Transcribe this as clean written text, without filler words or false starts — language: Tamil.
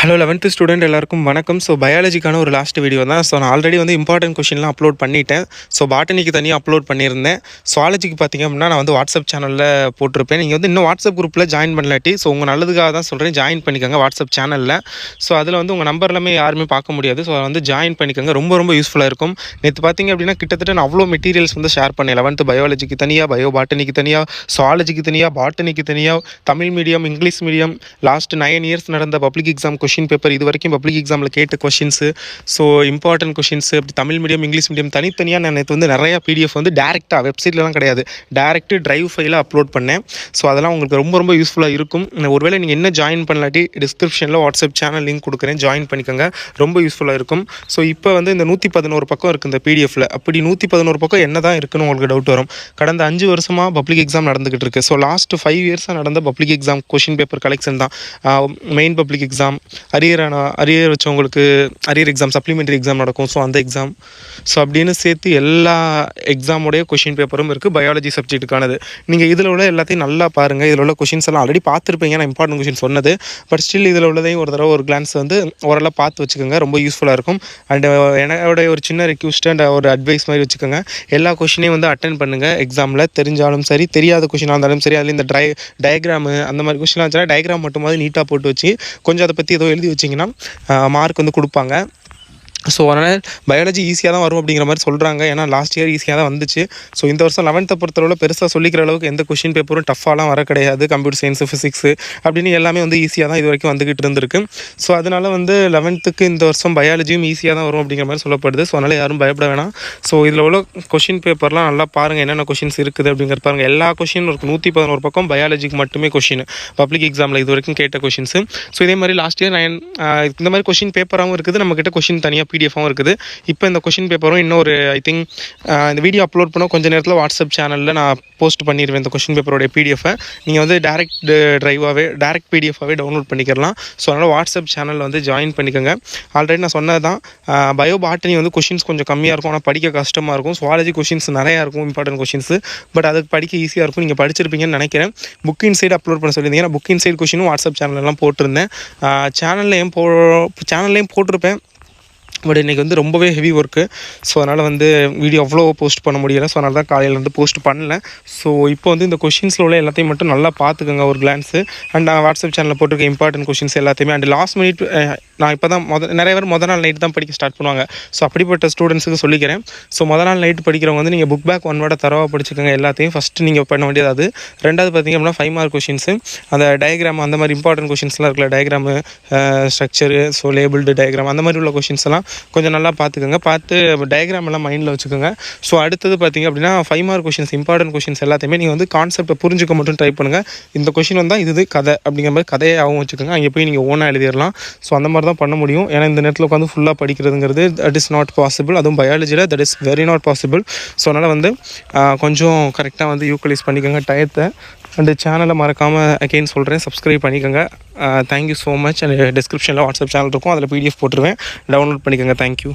ஹலோ 11th ஸ்டூடெண்ட் எல்லாருக்கும் வணக்கம். ஸோ பயாலஜிக்கான ஒரு லாஸ்ட் வீடியோ தான். ஸோ நான் ஆல்ரெடி வந்து இம்பார்ட்டன்ட் கொஷின்லாம் அப்லோட் பண்ணிட்டேன். ஸோ பாட்டனிக்கு தனியாக அப்லோட் பண்ணியிருந்தேன். சுவாலஜிக்கு பார்த்திங்க அப்படின்னா நான் வந்து வாட்ஸ்அப் சேனலில் போட்டிருப்பேன். நீங்கள் வந்து இன்னும் வாட்ஸ்அப் குரூப்பில் ஜாயின் பண்ணலாட்டி ஸோ உங்கள் நல்லதுக்காக தான் சொல்கிறேன், ஜாயின் பண்ணிக்கோங்க வாட்ஸ்அப் சேனலில். ஸோ அதில் வந்து உங்கள் நம்பர் எல்லாமே யாருமே பார்க்க முடியாது. ஸோ வந்து ஜாயின் பண்ணிக்கோங்க, ரொம்ப ரொம்ப யூஸ்ஃபுல்லாக இருக்கும். நேற்று பார்த்திங்க அப்படின்னா கிட்டத்தட்ட நான் அவ்வளோ மெட்டீரியல்ஸ் வந்து ஷேர் பண்ணேன். 11th பயாலஜிக்கு தனியாக, பயோ பாட்டனிக்கு தனியாக, சுவாலஜிக்கு தனியாக, பாட்டனிக்கு தனியாக, Tamil medium, English medium, last 9 years நடந்த பப்ளிக் எக்ஸாம் கொஷின் பேப்பர், இது வரைக்கும் பப்ளிக் எக்ஸாமில் கேட்ட கொஷின்ஸு, ஸோ இம்பார்ட்டன்ட் கொஷின்ஸு, அப்படி தமிழ் மீடியம், இங்கிலீஷ் மீடியம் தனித்தனியாக நான் நேற்று வந்து நிறையா பிடிஎஃப் வந்து டேரெக்டாக வெப்சைட்லாம் கிடையாது, டேரெக்ட்டு ட்ரைவ் ஃபைலாக அப்லோட் பண்ணேன். ஸோ அதெல்லாம் உங்களுக்கு ரொம்ப ரொம்ப யூஸ்ஃபுல்லாக இருக்கும். ஒருவேளை நீங்கள் என்ன ஜாயின் பண்ணலாட்டி டிஸ்கிரிப்ஷனில் வாட்ஸ்அப் சேனல் லிங்க் கொடுக்குறேன், ஜாயின் பண்ணிக்கோங்க, ரொம்ப யூஸ்ஃபுல்லாக இருக்கும். ஸோ இப்போ வந்து இந்த 111 பக்கம் இருக்குது இந்த பிடிஎஃபில். அப்படி 111 பக்கம் என்ன தான் இருக்குன்னு உங்களுக்கு டவுட் வரும். கடந்த 5 வருஷமாக பப்ளிக் எக்ஸாம் நடந்துகிட்டு இருக்குது. ஸோ லாஸ்ட் 5 இயர்ஸாக நடந்த public exam question paper collection தான். மெயின் பப்ளிக் எக்ஸாம், அரியர் வச்சவங்களுக்கு அரியர் எக்ஸாம், சப்ளிமெண்ட்ரி எக்ஸாம் நடக்கும், ஸோ அந்த எக்ஸாம், ஸோ அப்படின்னு சேர்த்து எல்லா எக்ஸாமோடைய கொஷின் பேப்பரும் இருக்குது பயாலஜி சப்ஜெக்ட்டுக்கானது. நீங்கள் இதில் உள்ள எல்லாத்தையும் நல்லா பாருங்கள். இதில் உள்ள கொஷின்ஸ் எல்லாம் ஆல்ரெடி பார்த்துருப்பீங்க, நான் இம்பார்ட்டன்ட் கொஷின் சொன்னது. பட் ஸ்டில் இதில் உள்ளதையும் ஒரு தடவை ஒரு கிளான்ஸ் வந்து ஓரளவு பார்த்து வச்சுக்கோங்க, ரொம்ப யூஸ்ஃபுல்லாக இருக்கும். அண்ட் என்னோட ஒரு சின்ன ரெக்வஸ்ட் அண்ட் ஒரு அட்வைஸ் மாதிரி வச்சுக்கோங்க, எல்லா கொஷினையும் வந்து அட்டென்ட் பண்ணுங்கள் எக்ஸாமில். தெரிஞ்சாலும் சரி, தெரியாத கொஷினாக இருந்தாலும் சரி, அதில் இந்த டயக்ராமு அந்த மாதிரி கொஷினாக இருந்துச்சுன்னா டயக்ராம் மட்டுமாவது நீட்டாக போட்டு வச்சு கொஞ்சம் அதை பற்றி ஏதோ எழுதி வச்சிங்கன்னா மார்க் வந்து கொடுப்பாங்க. ஸோ அதனால் பயாலஜி ஈஸியாக தான் வரும் அப்படிங்கிற மாதிரி சொல்கிறாங்க. ஏன்னா லாஸ்ட் இயர் ஈஸியாக தான் வந்துச்சு. ஸோ இந்த வருஷம் 11th பொறுத்தளவில் பெருசாக சொல்லிக்கிற அளவுக்கு எந்த கொஷின் பேப்பரும் டஃபாலாம் வர கிடையாது. கம்ப்யூட்டர் சயின்ஸு, ஃபிசிக்ஸு அப்படின்னு எல்லாமே வந்து ஈஸியாக தான் இது வரைக்கும் வந்துக்கிட்டு இருந்திருக்கு. ஸோ அதனால் வந்து 11th இந்த வருஷம் பயாலஜியும் ஈஸியாக தான் வரும் அப்படிங்கிற மாதிரி சொல்லப்படுது. ஸோ அதனால் யாரும் பயப்பட வேணாம். ஸோ இதில் உள்ள கொஷின் பேப்பர்லாம் நல்லா பாருங்கள், என்னென்ன கொஷின்ஸ் இருக்குது அப்படிங்கிற பாருங்கள். எல்லா கொஷினும் இருக்குது. 111 பக்கம் பயாலஜிக்கு மட்டுமே கொஷின், பப்ளிக் எக்ஸாமில் இது வரைக்கும் கேட்ட கொஷின்ஸு. ஸோ இதே மாதிரி லாஸ்ட் இயர் இந்த மாதிரி கொஷின் பேப்பராகவும் இருக்குது, நம்மக்கிட்ட கொஷின் தனியாக பிடிஎஃபாகவும் இருக்குது. இப்போ இந்த கொஷின் பேப்பரும் இன்னொரு திங்க் இந்த வீடியோ அப்லோட் பண்ண கொஞ்சம் நேரத்தில் வாட்ஸ்அப் சேனலில் நான் போஸ்ட் பண்ணிடுவேன். இந்த கொஷின் பேப்பரோடைய பிடிஎஃபை நீங்கள் வந்து டேரக்ட் பிடிஎஃபாகவே டவுன்லோட் பண்ணிக்கலாம். ஸோ அதனால் வாட்ஸ்அப் சேனலில் வந்து ஜாயின் பண்ணிக்கோங்க. ஆல்ரெடி நான் சொன்னது தான், பயோ பாட்டனி வந்து கொஷின்ஸ் கொஞ்சம் கம்மியாக இருக்கும், ஆனால் படிக்க கஷ்டமாக இருக்கும். சுவாலஜி கொஷின்ஸ் நிறையா இருக்கும், இம்பார்ட்டன்ட் கொஷின்ஸு. பட் அதுக்கு படிக்க ஈஸியாக இருக்கும். நீங்கள் படிச்சிருப்பீங்கன்னு நினைக்கிறேன். புக் இன்சைட் அப்லோட் பண்ண சொல்லியிருந்தீங்கன்னா புக் இன்சைட் கொஷினும் வாட்ஸ்அப் சேனலெல்லாம் போட்டிருந்தேன். சேனல்லையும் போட்டிருப்பேன். பட் இன்றைக்கி வந்து ரொம்பவே ஹெவி ஒர்க்கு. ஸோ அதனால் வந்து வீடியோ அவ்வளோ போஸ்ட் பண்ண முடியலை. ஸோ அதனால தான் காலையில் வந்து போஸ்ட் பண்ணல. ஸோ இப்போ வந்து இந்த கொஷின்ஸில் உள்ள எல்லாத்தையும் மட்டும் நல்லா பார்த்துக்கோங்க ஒரு கிளான்ஸு. அண்ட் நான் வாட்ஸ்அப் சேனலில் போட்டிருக்க இம்பார்ட்டன்ட் கொஷின்ஸ் எல்லாத்தையுமே. அண்ட் லாஸ்ட் மினிட் நான் இப்போ தான் நிறைய பேர் நாள் நைட்டு தான் படிக்க ஸ்டார்ட் பண்ணுவாங்க. ஸோ அப்படிப்பட்ட ஸ்டூடெண்ட்ஸுக்கு சொல்லிக்கிறேன். ஸோ நாள் நைட்டு படிக்கிறவங்க வந்து நீங்கள் புக் பேக் 1 வேர்டை தரவாக படிச்சுக்கோங்க. எல்லாத்தையும் ஃபஸ்ட்டு நீங்கள் பண்ண வேண்டியது அது. ரெண்டாவது பார்த்திங்க அப்படின்னா 5 மார்க் கொஷின்ஸு, அந்த டயக்ராம் அந்த மாதிரி இம்பார்ட்டன்ட் கொஷின்ஸ்லாம் இருக்குல்ல, diagram, structure, so labelled diagram அந்த மாதிரி உள்ள கொஷின்ஸ் எல்லாம் கொஞ்சம் நல்லா பார்த்துக்கோங்க. பார்த்து டயக்ராம் எல்லாம் மைண்டில் வச்சுக்கோங்க. ஸோ அடுத்தது பார்த்திங்க அப்படின்னா 5 மார்க் கொஷின்ஸ், இம்பார்ட்டன்ட் கொஷின்ஸ் எல்லாத்தையுமே நீங்கள் வந்து கான்செப்டை புரிஞ்சுக்க மட்டும் ட்ரை பண்ணுங்கள். இந்த கொஷின் வந்தால் இது கதை அப்படிங்கிற மாதிரி கதையாகவும் வச்சுக்கோங்க. அங்கே போய் நீங்கள் ஓனாக எழுதிடலாம். ஸோ அந்த மாதிரி தான் பண்ண முடியும். ஏன்னா இந்த நேரத்தில் உட்காந்து ஃபுல்லாக படிக்கிறதுங்கிறது தட் இஸ் நாட் பாசிபிள். அதுவும் பயாலஜியில் that is very not possible. So அதனால் வந்து கொஞ்சம் கரெக்டாக வந்து யூட்டிலைஸ் பண்ணிக்கோங்க டயத்தை. அண்டு சேனலை மறக்காமல் அகெயின் சொல்கிறேன், சப்ஸ்கிரைப் பண்ணிக்கோங்க. Thank you so much. அண்ட் டிஸ்கிரிப்ஷனில் வாட்ஸ்அப் சேனல் இருக்கும், அதில் பிடிஎஃப் போட்டுருவேன், டவுன்லோட் பண்ணிக்கோங்க. தேங்க்யூ.